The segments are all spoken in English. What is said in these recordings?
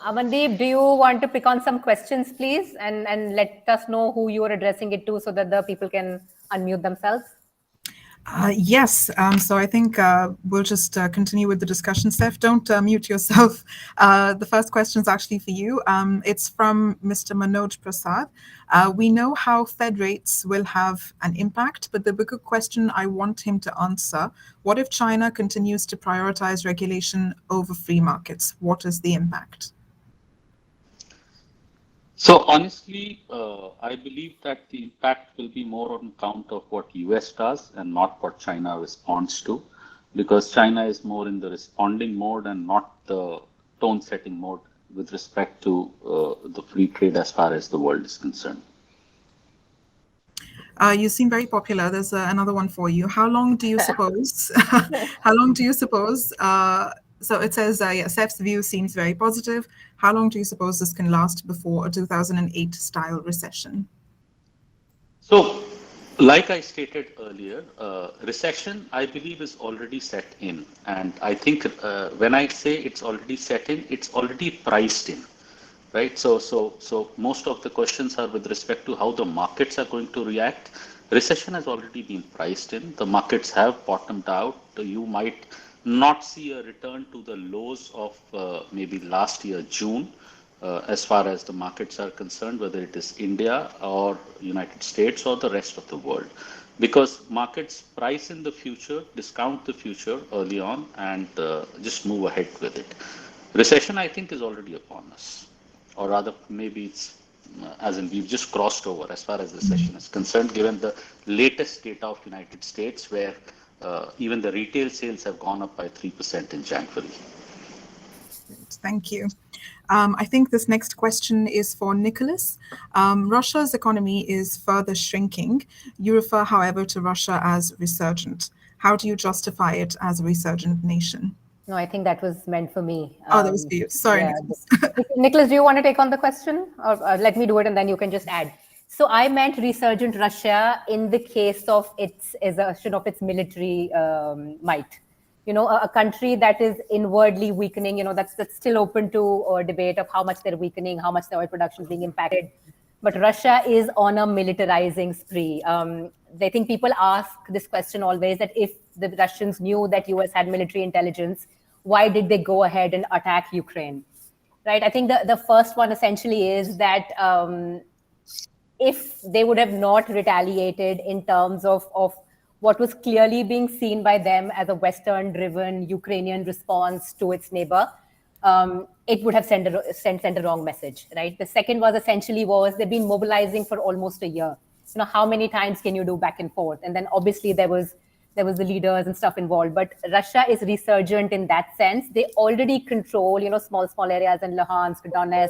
Amandeep, do you want to pick on some questions, please? And let us know who you are addressing it to so that the people can unmute themselves. Yes, so I think we'll just continue with the discussion. Steph, don't mute yourself. The first question is actually for you. It's from Mr. Manoj Prasad. We know how Fed rates will have an impact, but the bigger question I want him to answer, what if China continues to prioritize regulation over free markets? What is the impact? So honestly, I believe that the impact will be more on account of what US does and not what China responds to, because China is more in the responding mode and not the tone setting mode with respect to the free trade as far as the world is concerned. You seem very popular. There's another one for you. How long do you suppose? How long do you suppose? So it says, yeah, Seth's view seems very positive. How long do you suppose this can last before a 2008 style recession? So, like I stated earlier, recession, I believe, is already set in. And I think when I say it's already set in, it's already priced in, right? So most of the questions are with respect to how the markets are going to react. Recession has already been priced in. The markets have bottomed out. You might not see a return to the lows of maybe last year, June, as far as the markets are concerned, whether it is India or United States or the rest of the world. Because markets price in the future, discount the future early on, and just move ahead with it. Recession, I think, is already upon us. Or rather, maybe it's as in we've just crossed over as far as recession is concerned, given the latest data of United States, where even the retail sales have gone up by 3% in January. Thank you. I think this next question is for Nicholas. Russia's economy is further shrinking. You refer, however, to Russia as resurgent. How do you justify it as a resurgent nation? No, I think that was meant for me. Oh, that was for you. Sorry, yeah. Nicholas. Nicholas, do you want to take on the question? Or let me do it and then you can just add. So I meant resurgent Russia in the case of its assertion of its military might. You know, a country that is inwardly weakening, you know, that's still open to a debate of how much they're weakening, how much the oil production is being impacted. But Russia is on a militarizing spree. I think people ask this question always, that if the Russians knew that US had military intelligence, why did they go ahead and attack Ukraine? Right? I think the first one essentially is that if they would have not retaliated in terms of what was clearly being seen by them as a Western-driven Ukrainian response to its neighbor, it would have sent a wrong message, right? The second was they've been mobilizing for almost a year. You know, how many times can you do back and forth? And then obviously there was the leaders and stuff involved, but Russia is resurgent in that sense. They already control, you know, small areas in Luhansk, Donetsk,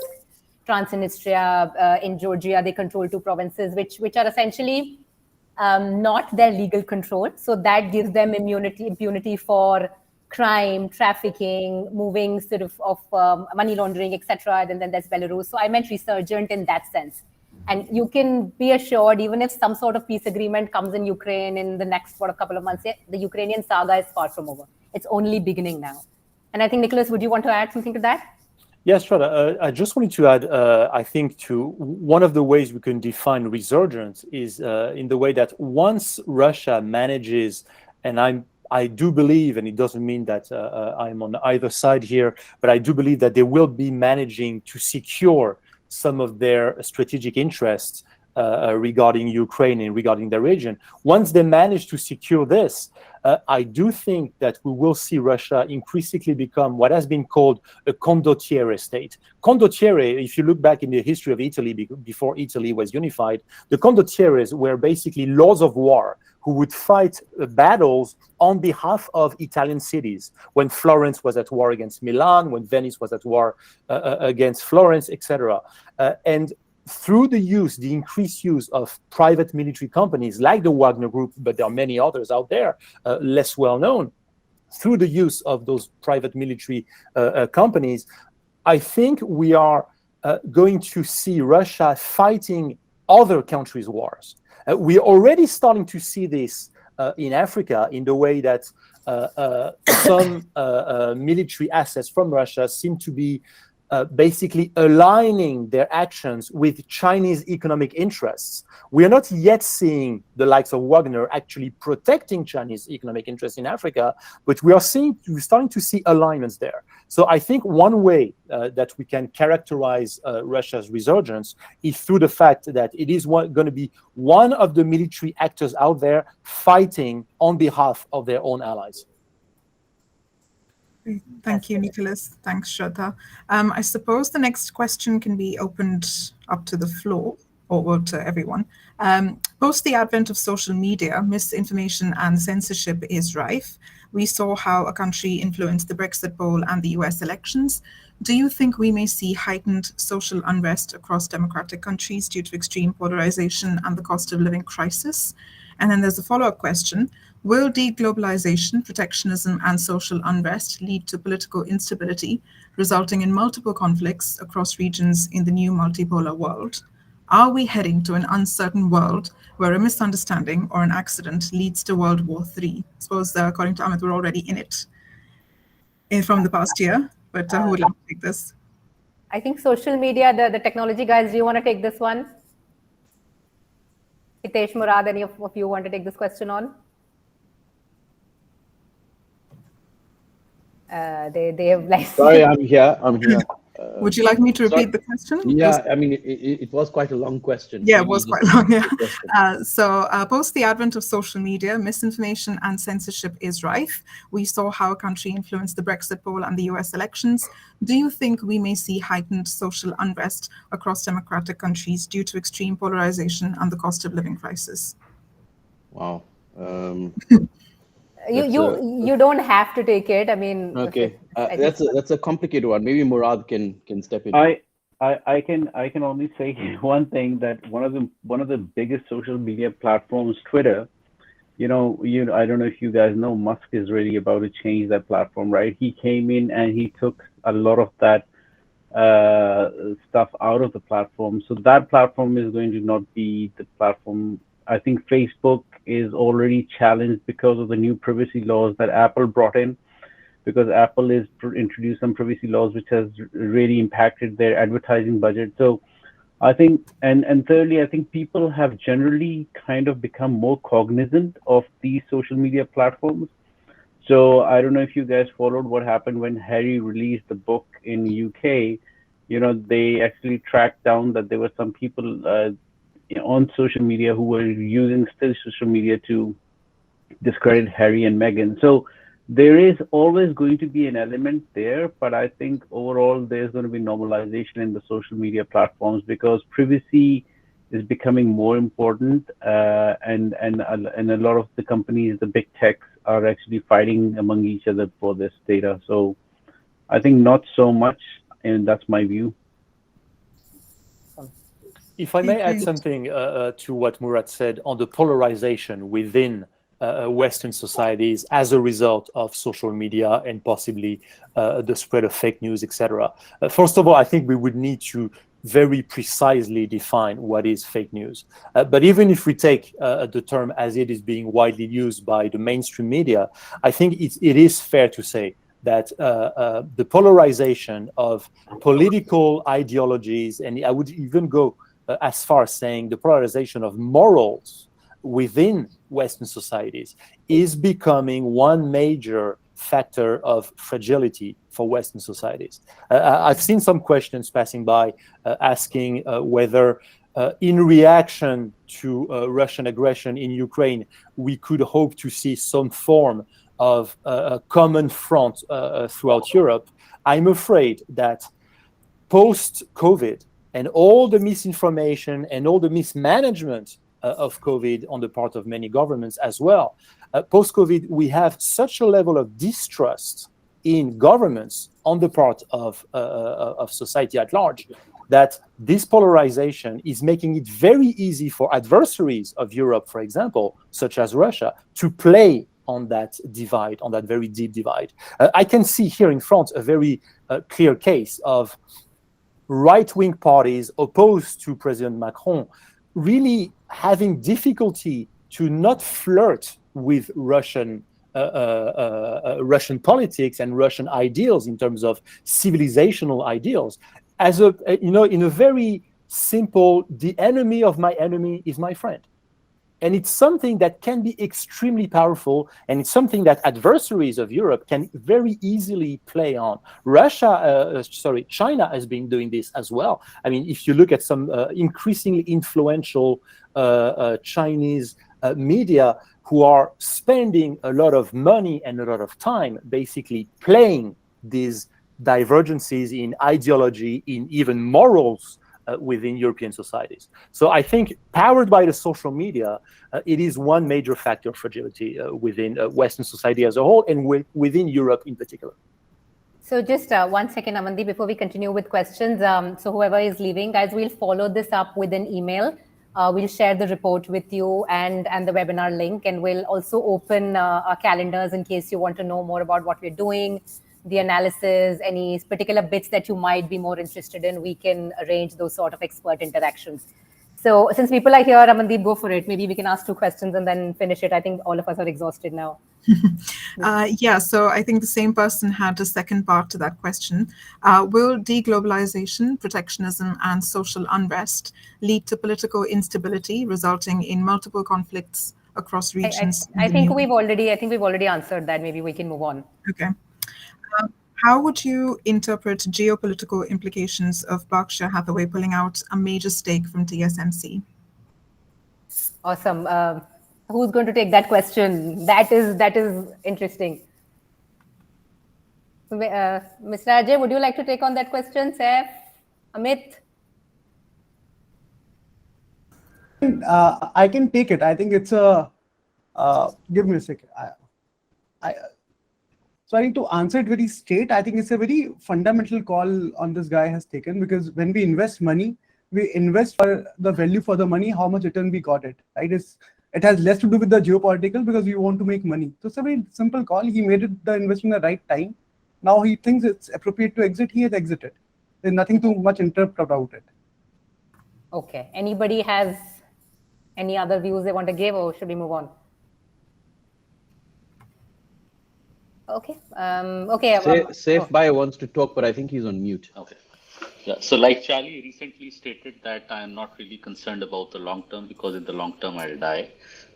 Transnistria, in Georgia. They control 2 provinces, which are essentially not their legal control. So that gives them impunity for crime, trafficking, moving sort of money laundering, etc. And then there's Belarus. So I meant resurgent in that sense. And you can be assured, even if some sort of peace agreement comes in Ukraine in the next couple of months, the Ukrainian saga is far from over. It's only beginning now. And I think, Nicholas, would you want to add something to that? Yes, Shraddha. I just wanted to add, I think, to one of the ways we can define resurgence is in the way that once Russia manages, and I do believe, and it doesn't mean that I'm on either side here, but I do believe that they will be managing to secure some of their strategic interests regarding Ukraine and regarding the region. Once they manage to secure this, I do think that we will see Russia increasingly become what has been called a condottiere state. Condottiere, if you look back in the history of Italy, before Italy was unified, the condottieres were basically lords of war who would fight battles on behalf of Italian cities. When Florence was at war against Milan, when Venice was at war against Florence, etc. And through the increased use of private military companies like the Wagner Group, but there are many others out there, less well known, through the use of those private military companies, I think we are going to see Russia fighting other countries' wars. We're already starting to see this in Africa in the way that some military assets from Russia seem to be basically aligning their actions with Chinese economic interests. We are not yet seeing the likes of Wagner actually protecting Chinese economic interests in Africa, but we're starting to see alignments there. So I think one way that we can characterize Russia's resurgence is through the fact that it is going to be one of the military actors out there fighting on behalf of their own allies. Thank you, Nicholas. Thanks, Shraddha. I suppose the next question can be opened up to the floor or to everyone. Post the advent of social media, misinformation and censorship is rife. We saw how a country influenced the Brexit poll and the US elections. Do you think we may see heightened social unrest across democratic countries due to extreme polarization and the cost of living crisis? And then there's a follow-up question. Will deglobalization, protectionism, and social unrest lead to political instability, resulting in multiple conflicts across regions in the new multipolar world? Are we heading to an uncertain world where a misunderstanding or an accident leads to World War III? I suppose, according to Amit, we're already in it from the past year, but who would like to take this? I think social media, the technology guys, do you want to take this one? Hitesh, Murad, any of you want to take this question on? They have like. Sorry, I'm here. Would you like me to repeat the question? Yeah, I mean, it was quite a long question. Yeah, it was quite long, yeah. So post the advent of social media, misinformation and censorship is rife. We saw how a country influenced the Brexit poll and the US elections. Do you think we may see heightened social unrest across democratic countries due to extreme polarization and the cost of living crisis? Wow. You don't have to take it. I mean, okay, that's a complicated one. Maybe Murad can step in. I can only say one thing, that one of the biggest social media platforms, Twitter. I don't know if you guys know, Musk is really about to change that platform, right? He came in and he took a lot of that stuff out of the platform. So that platform is going to not be the platform. I think Facebook is already challenged because of the new privacy laws that Apple brought in, because Apple is introduced some privacy laws which has really impacted their advertising budget. So I think, and thirdly, I think people have generally kind of become more cognizant of these social media platforms. So I don't know if you guys followed what happened when Harry released the book in UK. They actually tracked down that there were some people on social media who were using still social media to discredit Harry and Meghan. So there is always going to be an element there, but I think overall there's going to be normalization in the social media platforms because privacy is becoming more important, and a lot of the companies, the big techs, are actually fighting among each other for this data. So I think not so much, and that's my view. If I may add something to what Murad said on the polarization within Western societies as a result of social media and possibly the spread of fake news, etc. First of all, I think we would need to very precisely define what is fake news. But even if we take the term as it is being widely used by the mainstream media, I think it is fair to say that the polarization of political ideologies, and I would even go as far as saying the polarization of morals within Western societies, is becoming one major factor of fragility for Western societies. I've seen some questions passing by asking whether in reaction to Russian aggression in Ukraine, we could hope to see some form of a common front throughout Europe. I'm afraid that post-COVID, and all the misinformation and all the mismanagement of COVID on the part of many governments as well, post-COVID, we have such a level of distrust in governments on the part of society at large that this polarization is making it very easy for adversaries of Europe, for example, such as Russia, to play on that divide, on that very deep divide. I can see here in France a very clear case of right-wing parties opposed to President Macron really having difficulty to not flirt with Russian Russian politics and Russian ideals in terms of civilizational ideals, as a in a very simple, the enemy of my enemy is my friend. And it's something that can be extremely powerful, and it's something that adversaries of Europe can very easily play on. China has been doing this as well. I mean, if you look at some increasingly influential Chinese media who are spending a lot of money and a lot of time basically playing these divergences in ideology, in even morals, within European societies. So I think, powered by the social media, it is one major factor of fragility within Western society as a whole, and within Europe in particular. So just 1 second, Amandeep, before we continue with questions. So whoever is leaving, guys, we'll follow this up with an email. We'll share the report with you and the webinar link, and we'll also open our calendars in case you want to know more about what we're doing, the analysis, any particular bits that you might be more interested in. We can arrange those sort of expert interactions. So since people are here, Amandeep, go for it. Maybe we can ask 2 questions and then finish it. I think all of us are exhausted now. Yeah, so I think the same person had a second part to that question. Will deglobalization, protectionism, and social unrest lead to political instability, resulting in multiple conflicts across regions? I think we've already answered that. Maybe we can move on. Okay. How would you interpret geopolitical implications of Berkshire Hathaway pulling out a major stake from TSMC? Awesome. Who's going to take that question? That is interesting. Mr. Ajay, would you like to take on that question, Saif? Amit? I can take it. I think it's a. Give me a second. So I think to answer it very straight, I think it's a very fundamental call on this guy has taken, because when we invest money, we invest for the value for the money, how much return we got it, right? It has less to do with the geopolitical, because we want to make money. So it's a very simple call. He made the investment at the right time. Now he thinks it's appropriate to exit. He has exited. There's nothing too much interrupt about it. Okay. Anybody has any other views they want to give, or should we move on? Okay. Safe Buy wants to talk, but I think he's on mute. Okay. Yeah. So like Charlie recently stated that I am not really concerned about the long term, because in the long term I'll die.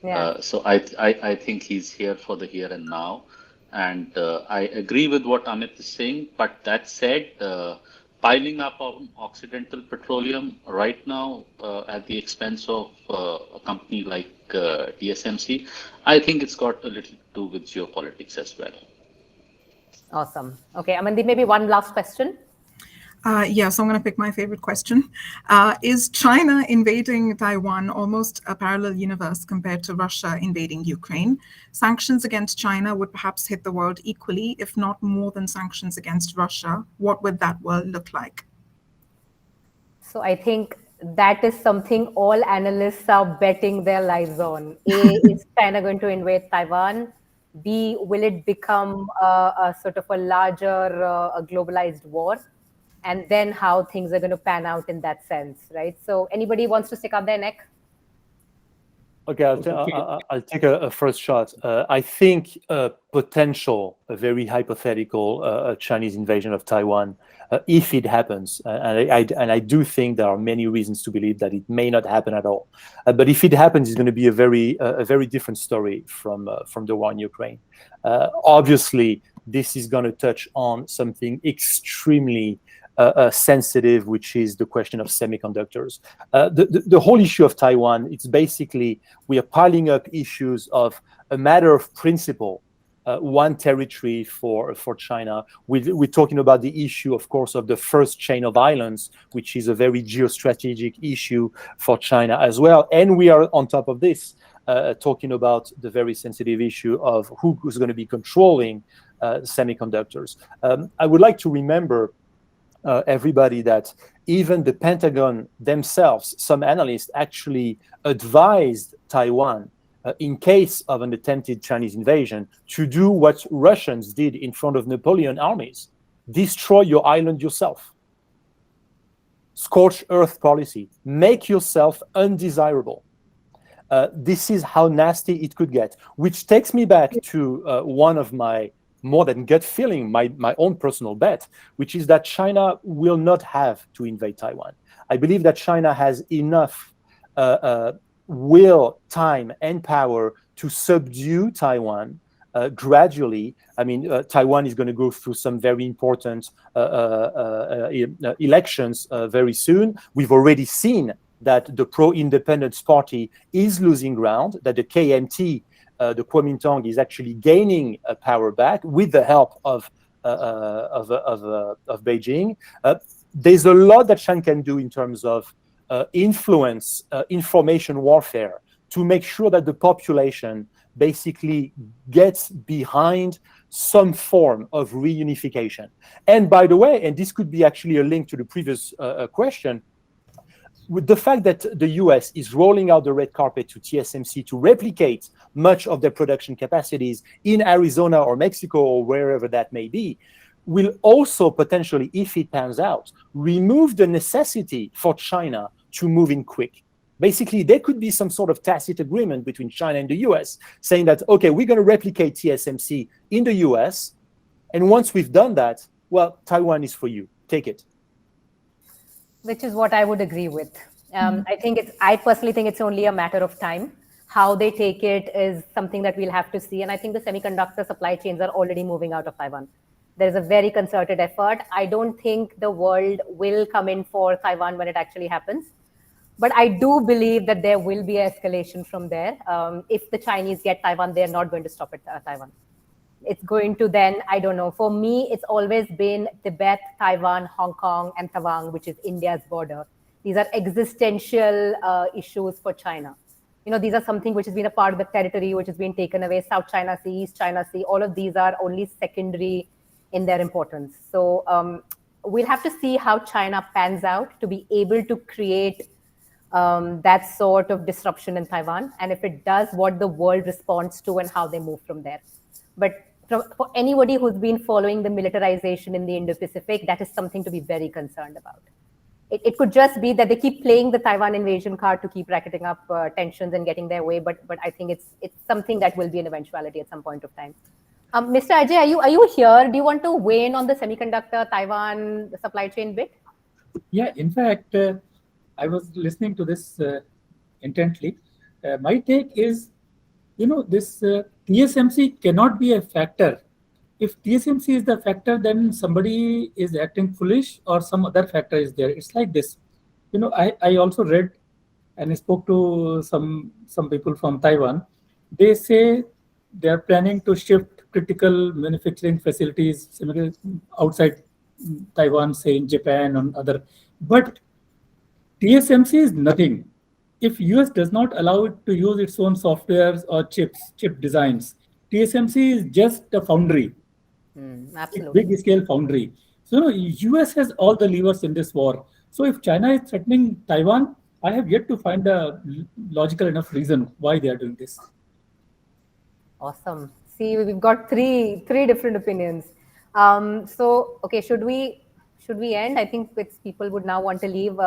Yeah. So I think he's here for the here and now. And I agree with what Amit is saying. But that said, piling up on Occidental petroleum right now at the expense of a company like TSMC, I think it's got a little to do with geopolitics as well. Awesome. Okay, Amandeep, maybe one last question. Yeah, so I'm going to pick my favorite question. Is China invading Taiwan almost a parallel universe compared to Russia invading Ukraine? Sanctions against China would perhaps hit the world equally, if not more than sanctions against Russia. What would that world look like? So I think that is something all analysts are betting their lives on. A, is China going to invade Taiwan? B, will it become a sort of a larger a globalized war? And then how things are going to pan out in that sense, right? So anybody wants to stick out their neck? Okay, I'll take a first shot. I think a very hypothetical Chinese invasion of Taiwan, if it happens, and I do think there are many reasons to believe that it may not happen at all. But if it happens, it's going to be a very different story from the war in Ukraine. Obviously, this is going to touch on something extremely sensitive, which is the question of semiconductors. The whole issue of Taiwan, it's basically we are piling up issues of a matter of principle, one territory for China. We're talking about the issue, of course, of the first chain of islands, which is a very geostrategic issue for China as well. And we are on top of this talking about the very sensitive issue of who's going to be controlling semiconductors. I would like to remember everybody that even the Pentagon themselves, some analysts actually advised Taiwan in case of an attempted Chinese invasion to do what Russians did in front of Napoleon armies: destroy your island yourself. Scorched earth policy, make yourself undesirable. this is how nasty it could get, which takes me back to one of my more than gut feeling, my own personal bet, which is that China will not have to invade Taiwan. I believe that China has enough will, time, and power to subdue Taiwan gradually. I mean, Taiwan is going to go through some very important elections very soon. We've already seen that the pro-independence party is losing ground, that the KMT, the Kuomintang, is actually gaining power back with the help of Beijing. There's a lot that China can do in terms of influence, information warfare, to make sure that the population basically gets behind some form of reunification. And by the way, and this could be actually a link to the previous question, with the fact that the US is rolling out the red carpet to TSMC to replicate much of their production capacities in Arizona or Mexico or wherever that may be, will also potentially, if it pans out, remove the necessity for China to move in quick. Basically, there could be some sort of tacit agreement between China and the US saying that, okay, we're going to replicate TSMC in the US, and once we've done that, well, Taiwan is for you. Take it. Which is what I would agree with. I personally think it's only a matter of time. How they take it is something that we'll have to see. And I think the semiconductor supply chains are already moving out of Taiwan. There's a very concerted effort. I don't think the world will come in for Taiwan when it actually happens. But I do believe that there will be escalation from there. If the Chinese get Taiwan, they're not going to stop at Taiwan. It's going to then, I don't know. For me, it's always been Tibet, Taiwan, Hong Kong, and Tawang, which is India's border. These are existential issues for China. You know, these are something which has been a part of the territory, which has been taken away. South China Sea, East China Sea, all of these are only secondary in their importance. So we'll have to see how China pans out to be able to create that sort of disruption in Taiwan. And if it does, what the world responds to and how they move from there. But for anybody who's been following the militarization in the Indo-Pacific, that is something to be very concerned about. It could just be that they keep playing the Taiwan invasion card to keep racketing up tensions and getting their way. But I think it's something that will be an eventuality at some point of time. Mr. Ajay, are you here? Do you want to weigh in on the semiconductor Taiwan supply chain bit? Yeah, in fact, I was listening to this intently. My take is, you know, this TSMC cannot be a factor. If TSMC is the factor, then somebody is acting foolish or some other factor is there. It's like this. You know, I also read and spoke to some people from Taiwan. They say they are planning to shift critical manufacturing facilities outside Taiwan, say in Japan and other. But TSMC is nothing. If US does not allow it to use its own softwares or chip designs, TSMC is just a foundry. Absolutely. Big scale foundry. So US has all the levers in this war. So if China is threatening Taiwan, I have yet to find a logical enough reason why they are doing this. Awesome. See, we've got three different opinions. So, okay, should we end? I think people would now want to leave.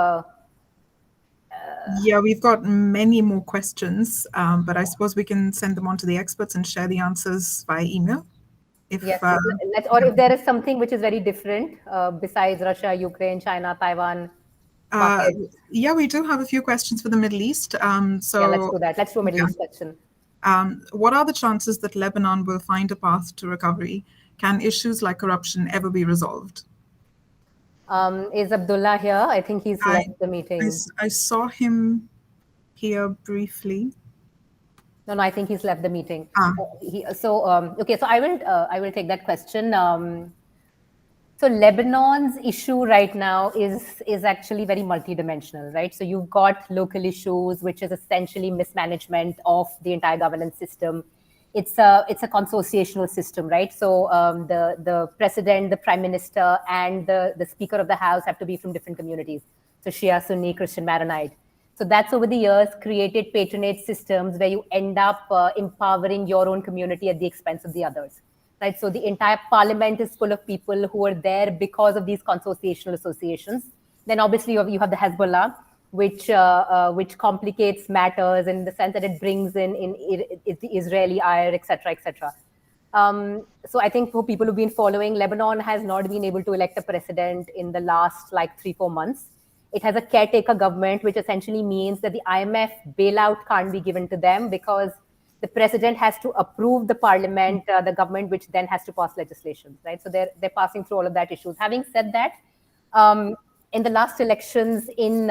Yeah, we've got many more questions, but I suppose we can send them on to the experts and share the answers by email. Yes, or if there is something which is very different besides Russia, Ukraine, China, Taiwan. Yeah, we do have a few questions for the Middle East. So yeah, let's do that. Let's do a Middle East section. What are the chances that Lebanon will find a path to recovery? Can issues like corruption ever be resolved? Is Abdullah here? I think he's left the meeting. I saw him here briefly. No, I think he's left the meeting. Okay, so I will take that question. So Lebanon's issue right now is actually very multidimensional, right? So you've got local issues, which is essentially mismanagement of the entire governance system. It's a consociational system, right? So the president, the prime minister, and the speaker of the house have to be from different communities. So Shia, Sunni, Christian, Maronite. So that's over the years created patronage systems where you end up empowering your own community at the expense of the others, right? So the entire parliament is full of people who are there because of these consociational associations. Then obviously you have the Hezbollah, which complicates matters in the sense that it brings in the Israeli ire, etc., etc. So I think for people who've been following, Lebanon has not been able to elect a president in the last like 3-4 months. It has a caretaker government, which essentially means that the IMF bailout can't be given to them because the president has to approve the parliament, the government, which then has to pass legislation, right? So they're passing through all of that issues. Having said that, in the last elections in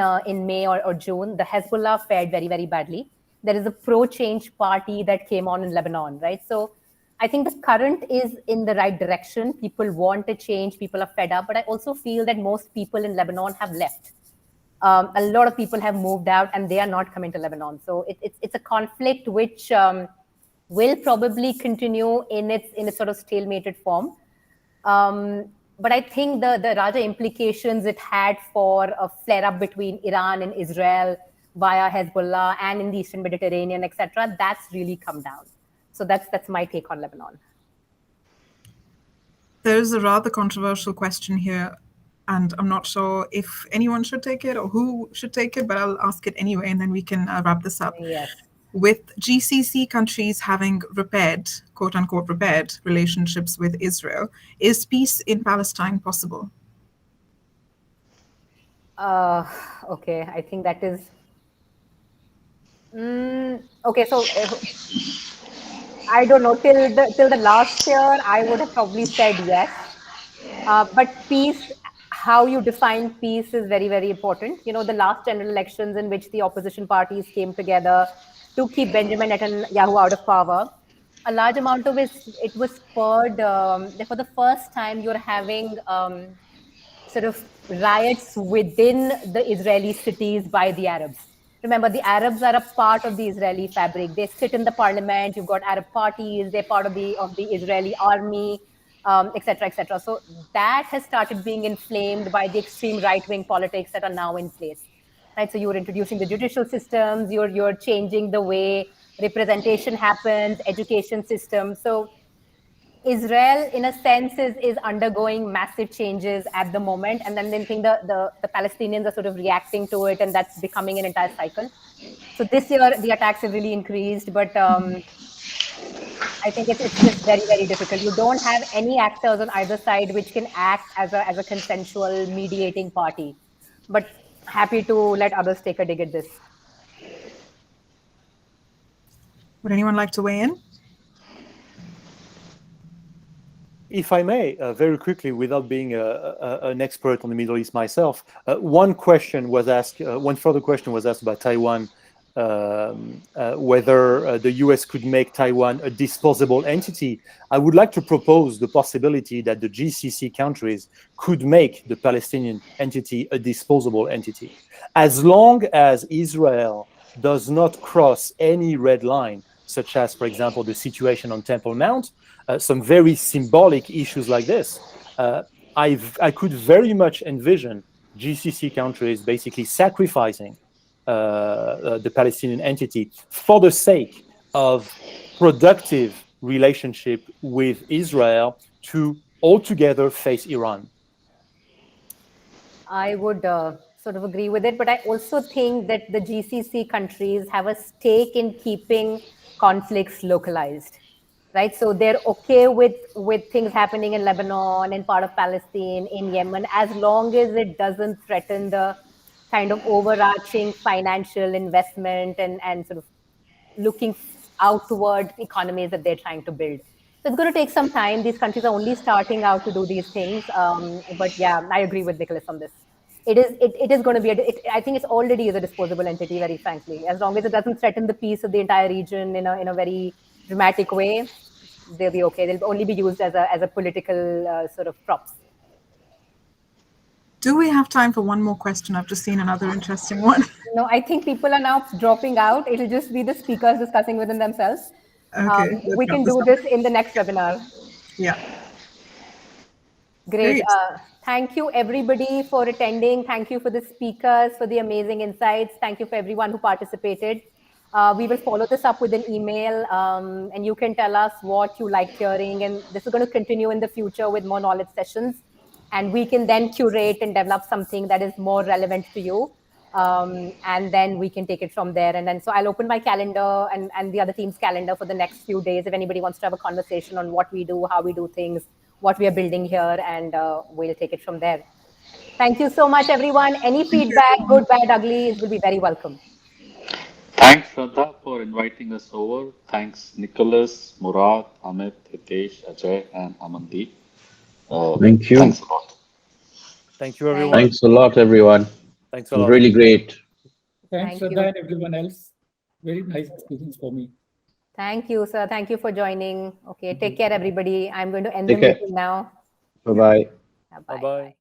May or June, the Hezbollah fared very, very badly. There is a pro-change party that came on in Lebanon, right? So I think the current is in the right direction. People want a change. People are fed up. But I also feel that most people in Lebanon have left. A lot of people have moved out and they are not coming to Lebanon. So it's a conflict which will probably continue in its sort of stalemated form. But I think the Raja implications it had for a flare-up between Iran and Israel via Hezbollah and in the Eastern Mediterranean, etc., that's really come down. So that's my take on Lebanon. There's a rather controversial question here, and I'm not sure if anyone should take it or who should take it, but I'll ask it anyway, and then we can wrap this up. Yes. With GCC countries having repaired, quote unquote, repaired relationships with Israel, is peace in Palestine possible? Okay, I think that is... okay, so I don't know, till the last year, I would have probably said yes. But peace, how you define peace is very, very important. You know, the last general elections in which the opposition parties came together to keep Benjamin Netanyahu out of power, a large amount of it was spurred, for the first time you're having sort of riots within the Israeli cities by the Arabs. Remember, the Arabs are a part of the Israeli fabric. They sit in the parliament. You've got Arab parties. They're part of the Israeli army, etc., etc. So that has started being inflamed by the extreme right-wing politics that are now in place. Right. So you're introducing the judicial systems. You're changing the way representation happens, education system. So Israel, in a sense, is undergoing massive changes at the moment, and then they think the Palestinians are sort of reacting to it, and that's becoming an entire cycle. So this year, the attacks have really increased, but I think it's just very, very difficult. You don't have any actors on either side which can act as a consensual mediating party. But happy to let others take a dig at this. Would anyone like to weigh in? If I may, very quickly, without being an expert on the Middle East myself, one further question was asked about Taiwan, whether the US could make Taiwan a disposable entity. I would like to propose the possibility that the GCC countries could make the Palestinian entity a disposable entity. As long as Israel does not cross any red line, such as, for example, the situation on Temple Mount, some very symbolic issues like this, I could very much envision GCC countries basically sacrificing the Palestinian entity for the sake of productive relationship with Israel to altogether face Iran. I would sort of agree with it, but I also think that the GCC countries have a stake in keeping conflicts localized, right? So they're okay with things happening in Lebanon, in part of Palestine, in Yemen, as long as it doesn't threaten the kind of overarching financial investment and sort of looking outward economies that they're trying to build. So it's going to take some time. These countries are only starting out to do these things. But yeah, I agree with Nicholas on this. It is going to be, I think it's already is a disposable entity, very frankly. As long as it doesn't threaten the peace of the entire region in a very dramatic way, they'll be okay. They'll only be used as a political sort of props. Do we have time for one more question? I've just seen another interesting one. No, I think people are now dropping out. It'll just be the speakers discussing within themselves. Okay. We can do this in the next webinar. Yeah. Great. Thank you, everybody, for attending. Thank you for the speakers, for the amazing insights. Thank you for everyone who participated. We will follow this up with an email, and you can tell us what you liked hearing. And this is going to continue in the future with more knowledge sessions. And we can then curate and develop something that is more relevant to you. and then we can take it from there. And then, so I'll open my calendar and the other team's calendar for the next few days. If anybody wants to have a conversation on what we do, how we do things, what we are building here, and we'll take it from there. Thank you so much, everyone. Any feedback, good, bad, ugly, it will be very welcome. Thanks, Shraddha, for inviting us over. Thanks, Nicholas, Murad, Amit, Hitesh, Ajay, and Amandeep. Thank you. Thanks a lot. Thank you, everyone. Thanks a lot, everyone. Thanks a It was lot. really great. Thanks, Thank Shraddha, you. and everyone else. Very nice experience for me. Thank you, sir. Thank you for joining. Okay, take care, everybody. I'm going to end the Take care. meeting now. Bye-bye. Bye. Bye-bye.